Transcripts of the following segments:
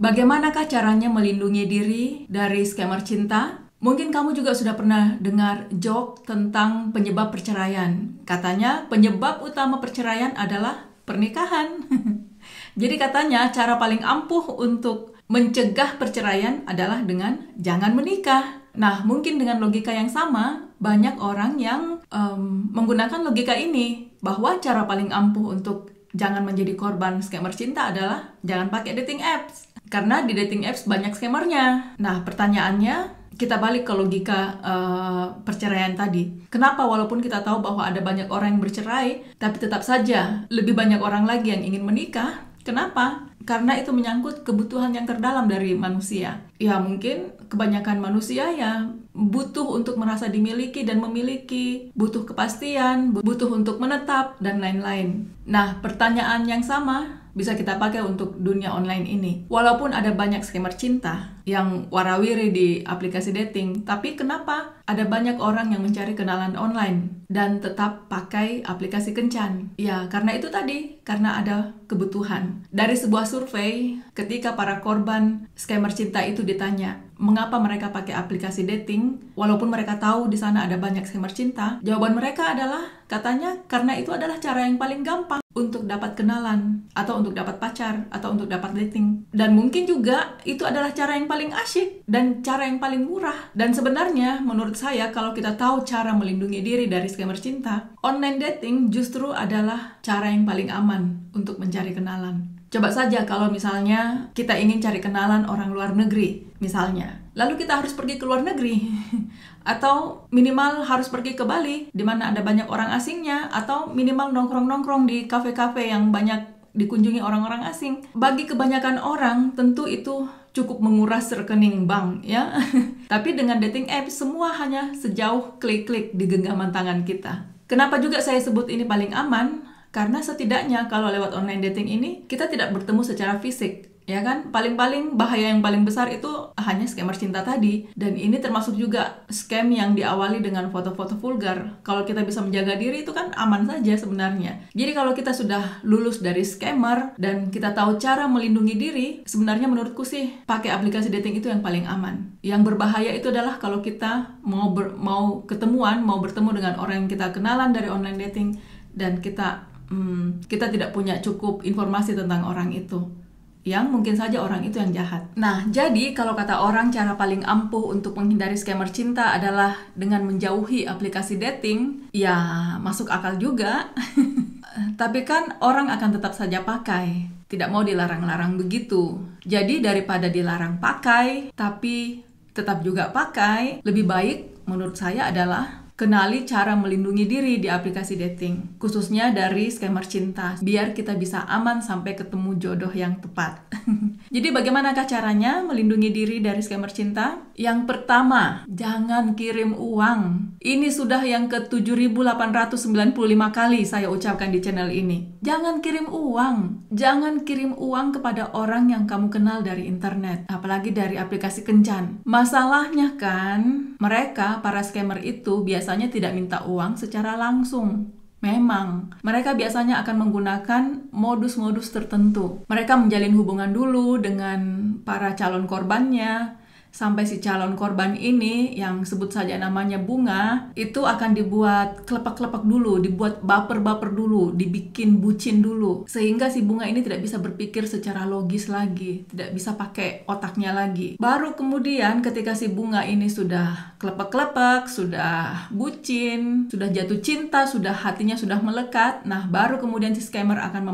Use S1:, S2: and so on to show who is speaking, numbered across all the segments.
S1: Bagaimanakah caranya melindungi diri dari scammer cinta? Mungkin kamu juga sudah pernah dengar joke tentang penyebab perceraian. Katanya penyebab utama perceraian adalah pernikahan. Jadi katanya cara paling ampuh untuk mencegah perceraian adalah dengan jangan menikah. Nah, mungkin dengan logika yang sama, banyak orang yang menggunakan logika ini, bahwa cara paling ampuh untuk jangan menjadi korban scammer cinta adalah jangan pakai dating apps. Karena di dating apps banyak scammernya. Nah, pertanyaannya, kita balik ke logika perceraian tadi. Kenapa walaupun kita tahu bahwa ada banyak orang yang bercerai, tapi tetap saja lebih banyak orang lagi yang ingin menikah? Kenapa? Karena itu menyangkut kebutuhan yang terdalam dari manusia. Ya mungkin kebanyakan manusia ya butuh untuk merasa dimiliki dan memiliki, butuh kepastian, butuh untuk menetap, dan lain-lain. Nah, pertanyaan yang sama bisa kita pakai untuk dunia online ini. Walaupun ada banyak scammer cinta yang warawiri di aplikasi dating, tapi kenapa ada banyak orang yang mencari kenalan online dan tetap pakai aplikasi kencan? Ya, karena itu tadi, karena ada kebutuhan. Dari sebuah survei, ketika para korban scammer cinta itu ditanya mengapa mereka pakai aplikasi dating, walaupun mereka tahu di sana ada banyak scammer cinta, jawaban mereka adalah, katanya karena itu adalah cara yang paling gampang untuk dapat kenalan, atau untuk dapat pacar, atau untuk dapat dating. Dan mungkin juga itu adalah cara yang paling asyik, dan cara yang paling murah. Dan sebenarnya, menurut saya, kalau kita tahu cara melindungi diri dari scammer cinta, online dating justru adalah cara yang paling aman untuk mencari kenalan. Coba saja kalau misalnya kita ingin cari kenalan orang luar negeri, misalnya. Lalu kita harus pergi ke luar negeri. Atau minimal harus pergi ke Bali, di mana ada banyak orang asingnya. Atau minimal nongkrong-nongkrong di kafe-kafe yang banyak dikunjungi orang-orang asing. Bagi kebanyakan orang, tentu itu cukup menguras rekening bank, ya. Tapi dengan dating app, semua hanya sejauh klik-klik di genggaman tangan kita. Kenapa juga saya sebut ini paling aman? Karena setidaknya kalau lewat online dating ini, kita tidak bertemu secara fisik, ya kan? Paling-paling bahaya yang paling besar itu hanya scammer cinta tadi. Dan ini termasuk juga scam yang diawali dengan foto-foto vulgar. Kalau kita bisa menjaga diri itu kan aman saja sebenarnya. Jadi kalau kita sudah lulus dari scammer dan kita tahu cara melindungi diri, sebenarnya menurutku sih pakai aplikasi dating itu yang paling aman. Yang berbahaya itu adalah kalau kita mau bertemu dengan orang yang kita kenalan dari online dating dan kita tidak punya cukup informasi tentang orang itu, yang mungkin saja orang itu yang jahat. Nah, jadi kalau kata orang cara paling ampuh untuk menghindari scammer cinta adalah dengan menjauhi aplikasi dating, ya masuk akal juga. Tapi kan orang akan tetap saja pakai, tidak mau dilarang-larang begitu. Jadi daripada dilarang pakai, tapi tetap juga pakai, lebih baik menurut saya adalah kenali cara melindungi diri di aplikasi dating, khususnya dari scammer cinta, biar kita bisa aman sampai ketemu jodoh yang tepat. Jadi bagaimanakah caranya melindungi diri dari scammer cinta? Yang pertama, jangan kirim uang. Ini sudah yang ke-7.895 kali saya ucapkan di channel ini. Jangan kirim uang. Jangan kirim uang kepada orang yang kamu kenal dari internet, apalagi dari aplikasi kencan. Masalahnya kan, mereka, para scammer itu biasanya tidak minta uang secara langsung. Memang, mereka biasanya akan menggunakan modus-modus tertentu. Mereka menjalin hubungan dulu dengan para calon korbannya, sampai si calon korban ini yang sebut saja namanya Bunga, itu akan dibuat kelepak-kelepak dulu, dibuat baper-baper dulu, dibikin bucin dulu. Sehingga si Bunga ini tidak bisa berpikir secara logis lagi, tidak bisa pakai otaknya lagi. Baru kemudian ketika si Bunga ini sudah kelepak-kelepak, sudah bucin, sudah jatuh cinta, sudah hatinya sudah melekat, nah baru kemudian si scammer akan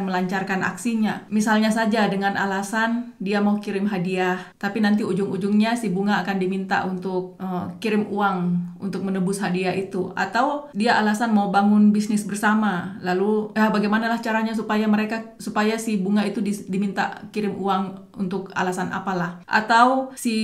S1: melancarkan aksinya. Misalnya saja dengan alasan dia mau kirim hadiah, tapi nanti ujung-ujungnya si Bunga akan diminta untuk kirim uang untuk menebus hadiah itu. Atau dia alasan mau bangun bisnis bersama, lalu bagaimanalah caranya supaya si Bunga itu diminta kirim uang untuk alasan apalah. Atau si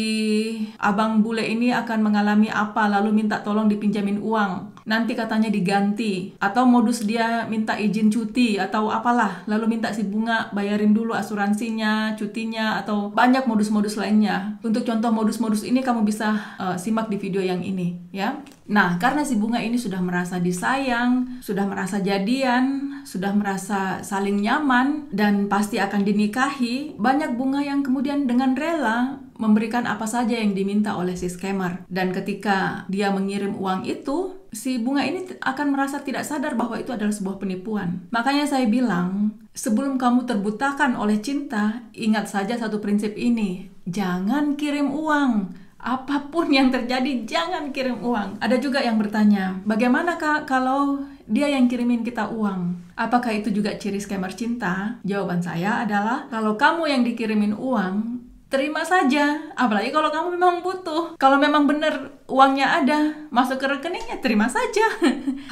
S1: abang bule ini akan mengalami apa, lalu minta tolong dipinjamin uang, nanti katanya diganti. Atau modus dia minta izin cuti atau apalah, lalu minta si Bunga bayarin dulu asuransinya, cutinya, atau banyak modus-modus lainnya. Untuk contoh modus-modus ini kamu bisa simak di video yang ini, ya. Nah, karena si Bunga ini sudah merasa disayang, sudah merasa jadian, sudah merasa saling nyaman dan pasti akan dinikahi, banyak bunga yang kemudian dengan rela memberikan apa saja yang diminta oleh si scammer. Dan ketika dia mengirim uang itu, si bunga ini akan merasa tidak sadar bahwa itu adalah sebuah penipuan. Makanya saya bilang, sebelum kamu terbutakan oleh cinta, ingat saja satu prinsip ini. Jangan kirim uang. Apapun yang terjadi, jangan kirim uang. Ada juga yang bertanya, bagaimana Kak kalau dia yang kirimin kita uang? Apakah itu juga ciri scammer cinta? Jawaban saya adalah, kalau kamu yang dikirimin uang, terima saja. Apalagi kalau kamu memang butuh. Kalau memang benar uangnya ada, masuk ke rekeningnya, terima saja.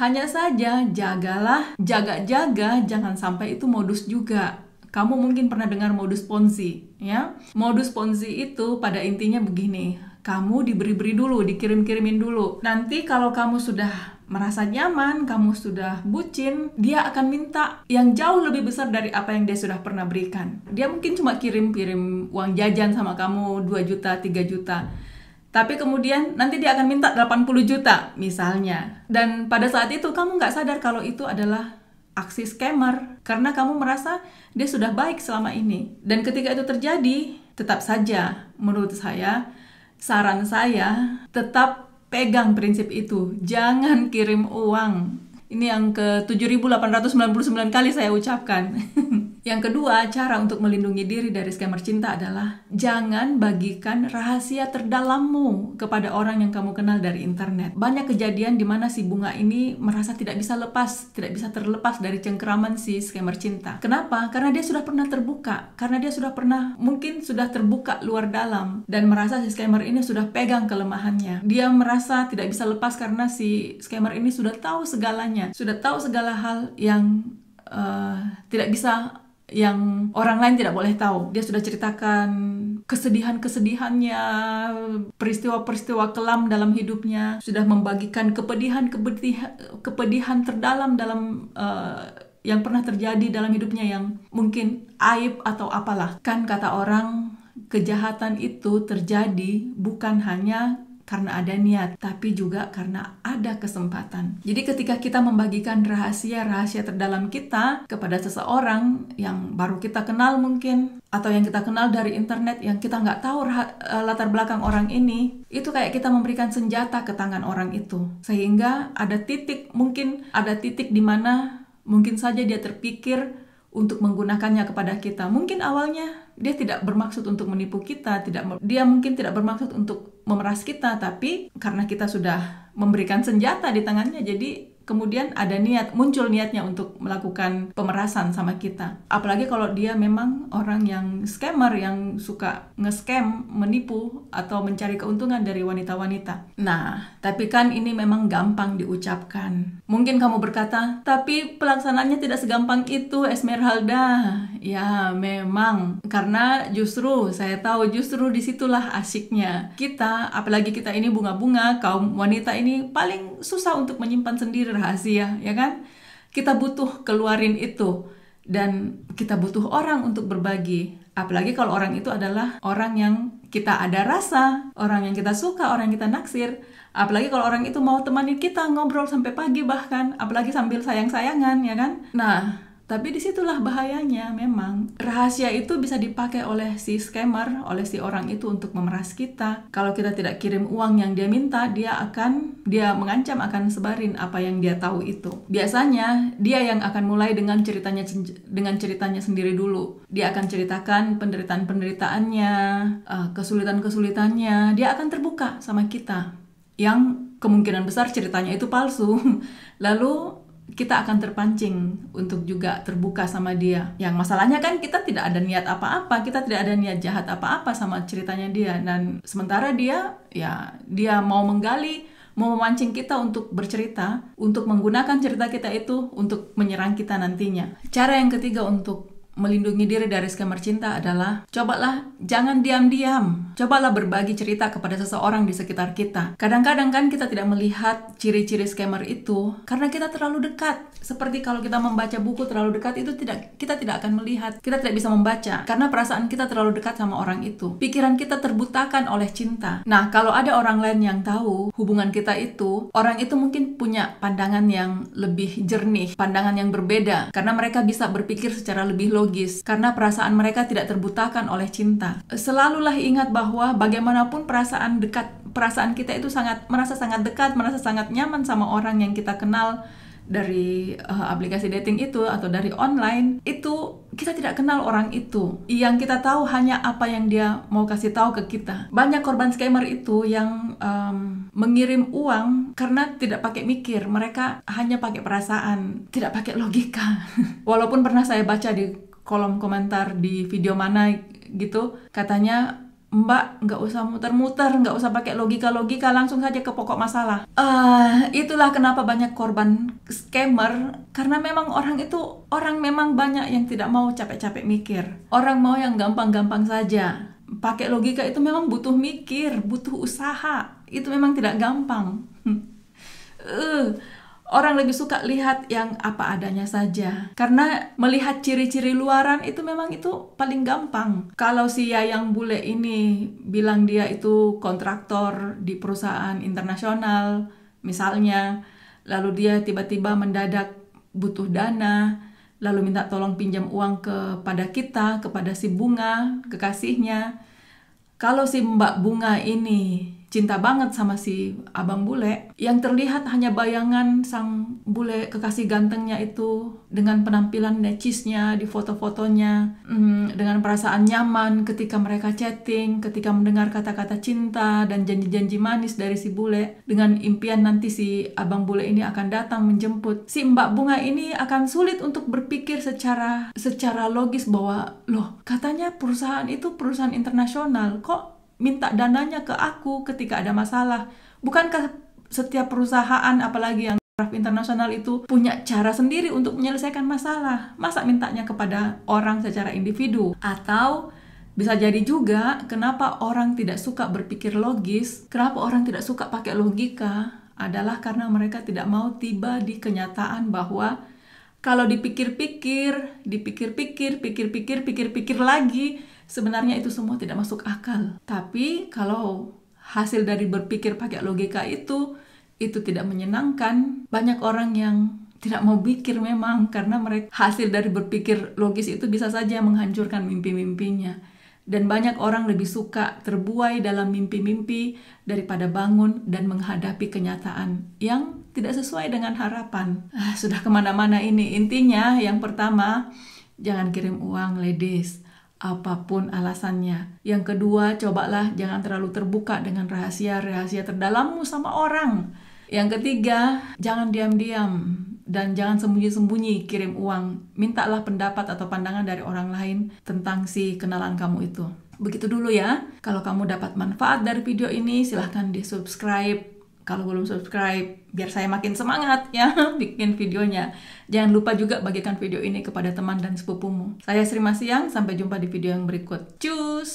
S1: Hanya saja, jaga-jaga, jangan sampai itu modus juga. Kamu mungkin pernah dengar modus Ponzi, ya? Modus Ponzi itu pada intinya begini. Kamu diberi-beri dulu, dikirim-kirimin dulu. Nanti kalau kamu sudah merasa nyaman, kamu sudah bucin, dia akan minta yang jauh lebih besar dari apa yang dia sudah pernah berikan. Dia mungkin cuma kirim uang jajan sama kamu 2 juta, 3 juta. Tapi kemudian nanti dia akan minta 80 juta misalnya. Dan pada saat itu kamu nggak sadar kalau itu adalah aksi scammer. Karena kamu merasa dia sudah baik selama ini. Dan ketika itu terjadi, tetap saja menurut saya, saran saya, tetap pegang prinsip itu. Jangan kirim uang. Ini yang ke 7.899 kali saya ucapkan. Yang kedua, cara untuk melindungi diri dari scammer cinta adalah jangan bagikan rahasia terdalammu kepada orang yang kamu kenal dari internet. Banyak kejadian di mana si bunga ini merasa tidak bisa terlepas dari cengkeraman si scammer cinta. Kenapa? Karena dia sudah pernah terbuka. Karena dia mungkin sudah terbuka luar dalam dan merasa si scammer ini sudah pegang kelemahannya. Dia merasa tidak bisa lepas karena si scammer ini sudah tahu segalanya. Sudah tahu segala hal yang yang orang lain tidak boleh tahu. Dia sudah ceritakan kesedihan-kesedihannya, peristiwa-peristiwa kelam dalam hidupnya, sudah membagikan kepedihan terdalam dalam yang pernah terjadi dalam hidupnya yang mungkin aib atau apalah. Kan kata orang, kejahatan itu terjadi bukan hanya karena ada niat, tapi juga karena ada kesempatan. Jadi ketika kita membagikan rahasia-rahasia terdalam kita kepada seseorang yang baru kita kenal mungkin, atau yang kita kenal dari internet, yang kita nggak tahu latar belakang orang ini, itu kayak kita memberikan senjata ke tangan orang itu. Sehingga ada titik di mana mungkin saja dia terpikir untuk menggunakannya kepada kita. Mungkin awalnya dia tidak bermaksud untuk menipu kita, dia mungkin tidak bermaksud untuk memeras kita, tapi karena kita sudah memberikan senjata di tangannya, jadi kemudian muncul niatnya untuk melakukan pemerasan sama kita. Apalagi kalau dia memang orang yang scammer, yang suka nge-scam, menipu, atau mencari keuntungan dari wanita-wanita. Nah, tapi kan ini memang gampang diucapkan. Mungkin kamu berkata, tapi pelaksanaannya tidak segampang itu, Esmeralda. Ya, memang. Karena saya tahu disitulah asyiknya. Apalagi kita ini bunga-bunga, kaum wanita ini paling susah untuk menyimpan sendiri rahasia, ya kan? Kita butuh keluarin itu dan kita butuh orang untuk berbagi. Apalagi kalau orang itu adalah orang yang kita ada rasa, orang yang kita suka, orang yang kita naksir. Apalagi kalau orang itu mau temani kita ngobrol sampai pagi bahkan, apalagi sambil sayang-sayangan, ya kan? Nah, tapi disitulah bahayanya memang. Rahasia itu bisa dipakai oleh si scammer, oleh si orang itu untuk memeras kita. Kalau kita tidak kirim uang yang dia minta, dia mengancam akan sebarin apa yang dia tahu itu. Biasanya dia yang akan mulai dengan ceritanya sendiri dulu. Dia akan ceritakan penderitaan-penderitaannya, kesulitan-kesulitannya. Dia akan terbuka sama kita. Yang kemungkinan besar ceritanya itu palsu. Lalu kita akan terpancing untuk juga terbuka sama dia. Yang masalahnya kan kita tidak ada niat apa-apa, kita tidak ada niat jahat apa-apa sama ceritanya dia. Dan sementara dia mau menggali, mau memancing kita untuk bercerita, untuk menggunakan cerita kita itu untuk menyerang kita nantinya. Cara yang ketiga untuk melindungi diri dari scammer cinta adalah cobalah jangan diam-diam. Cobalah berbagi cerita kepada seseorang di sekitar kita. Kadang-kadang kan kita tidak melihat ciri-ciri scammer itu karena kita terlalu dekat. Seperti kalau kita membaca buku terlalu dekat itu kita tidak akan melihat. Kita tidak bisa membaca karena perasaan kita terlalu dekat sama orang itu. Pikiran kita terbutakan oleh cinta. Nah, kalau ada orang lain yang tahu hubungan kita itu, orang itu mungkin punya pandangan yang lebih jernih, pandangan yang berbeda karena mereka bisa berpikir secara lebih logis karena perasaan mereka tidak terbutakan oleh cinta. Selalulah ingat bahwa bagaimanapun perasaan kita itu merasa sangat dekat, merasa sangat nyaman sama orang yang kita kenal dari aplikasi dating itu atau dari online, itu kita tidak kenal orang itu. Yang kita tahu hanya apa yang dia mau kasih tahu ke kita. Banyak korban scammer itu yang mengirim uang karena tidak pakai mikir. Mereka hanya pakai perasaan, tidak pakai logika. Walaupun pernah saya baca di kolom komentar di video mana gitu, katanya, Mbak, nggak usah muter-muter, nggak usah pakai logika-logika, langsung saja ke pokok masalah. Itulah kenapa banyak korban scammer, karena memang orang memang banyak yang tidak mau capek-capek mikir. Orang mau yang gampang-gampang saja. Pakai logika itu memang butuh mikir, butuh usaha. Itu memang tidak gampang. Orang lebih suka lihat yang apa adanya saja. Karena melihat ciri-ciri luaran itu memang itu paling gampang. Kalau si Yayang bule ini bilang dia itu kontraktor di perusahaan internasional, misalnya, lalu dia tiba-tiba mendadak butuh dana, lalu minta tolong pinjam uang kepada kepada si Bunga, kekasihnya. Kalau si Mbak Bunga ini cinta banget sama si abang bule, yang terlihat hanya bayangan sang bule kekasih gantengnya itu dengan penampilan necisnya di foto-fotonya, dengan perasaan nyaman ketika mereka chatting, ketika mendengar kata-kata cinta dan janji-janji manis dari si bule, dengan impian nanti si abang bule ini akan datang menjemput. Si Mbak Bunga ini akan sulit untuk berpikir secara logis bahwa, loh, katanya perusahaan itu perusahaan internasional, kok minta dananya ke aku ketika ada masalah? Bukankah setiap perusahaan, apalagi yang internasional itu, punya cara sendiri untuk menyelesaikan masalah? Masa mintanya kepada orang secara individu? Atau bisa jadi juga kenapa orang tidak suka berpikir logis, kenapa orang tidak suka pakai logika, adalah karena mereka tidak mau tiba di kenyataan bahwa kalau dipikir-pikir lagi, sebenarnya itu semua tidak masuk akal. Tapi kalau hasil dari berpikir pakai logika itu tidak menyenangkan. Banyak orang yang tidak mau pikir memang, karena hasil dari berpikir logis itu bisa saja menghancurkan mimpi-mimpinya. Dan banyak orang lebih suka terbuai dalam mimpi-mimpi daripada bangun dan menghadapi kenyataan yang tidak sesuai dengan harapan. Sudah kemana-mana ini. Intinya yang pertama, jangan kirim uang, ladies, apapun alasannya. Yang kedua, cobalah jangan terlalu terbuka dengan rahasia-rahasia terdalammu sama orang. Yang ketiga, jangan diam-diam dan jangan sembunyi-sembunyi kirim uang. Mintalah pendapat atau pandangan dari orang lain tentang si kenalan kamu itu. Begitu dulu ya. Kalau kamu dapat manfaat dari video ini, silahkan di-subscribe. Kalau belum subscribe, biar saya makin semangat ya bikin videonya. Jangan lupa juga bagikan video ini kepada teman dan sepupumu. Saya Sri Masiang, sampai jumpa di video yang berikut. Cus!